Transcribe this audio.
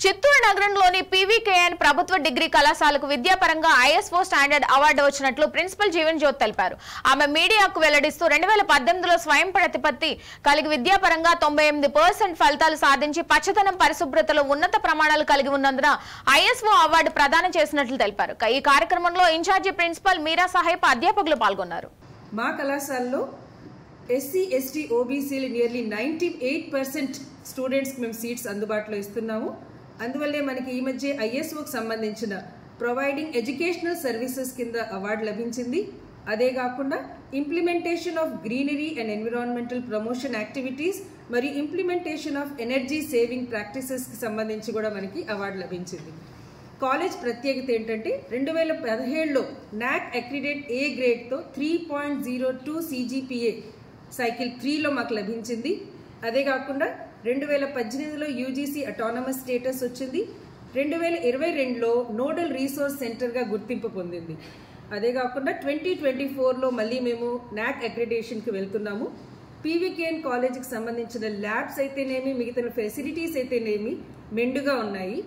చిత్తూరు నగరంలోని పీవీకేఎన్ ప్రభుత్వ డిగ్రీ కళాశాలకు విద్యాపరంగా ఐఎస్ఓ స్టాండర్డ్ అవార్డు వచ్చినట్లు ప్రిన్సిపల్ జీవన్ జ్యోతి తెలిపారు. ఆమె మీడియాకు వెల్లడిస్తూ 2018లో స్వయం ప్రతిపత్తి కలిగి విద్యాపరంగా 98% ఫలితాలు సాధించి పచ్చదనం పరిశుభ్రతలో ఉన్నత ప్రమాణాలు కలిగి ఉన్నందున ఐఎస్ఓ అవార్డు ప్రదానం చేసినట్లు తెలిపారు. ఈ కార్యక్రమంలో ఇన్ఛార్జి ప్రిన్సిపల్ మీరా సాహెబ్ అధ్యాపకులు పాల్గొన్నారు. మా కళాశాలలో ఎస్సీ ఎస్టీ ఓబీసీలు నియర్లీ 98% స్టూడెంట్స్కి మేము సీట్స్ అందుబాటులో ఇస్తున్నాము. అందువల్లే మనకి ఈ మధ్య ఐఎస్ఓకి సంబంధించిన ప్రొవైడింగ్ ఎడ్యుకేషనల్ సర్వీసెస్ కింద అవార్డు లభించింది. అదే కాకుండా implementation of greenery and environmental promotion activities మరియు ఇంప్లిమెంటేషన్ ఆఫ్ ఎనర్జీ సేవింగ్ ప్రాక్టీసెస్కి సంబంధించి కూడా మనకి అవార్డు లభించింది. కాలేజ్ ప్రత్యేకత ఏంటంటే 2017లో నాక్ అక్రిడేట్ ఏ గ్రేడ్తో 3.02 CGPA సైకిల్ 3లో మాకు లభించింది. అదే కాకుండా 2018లో యూజీసీ అటానమస్ స్టేటస్ వచ్చింది. 2022లో నోడల్ రీసోర్స్ సెంటర్గా గుర్తింపు పొందింది. అదే కాకుండా 2024లో మళ్ళీ మేము నాక్ అక్రిడేషన్కి వెళ్తున్నాము. పీవీకేఎన్ కాలేజీకి సంబంధించిన ల్యాబ్స్ అయితేనేమి, మిగతా ఫెసిలిటీస్ అయితేనేమి మెండుగా ఉన్నాయి.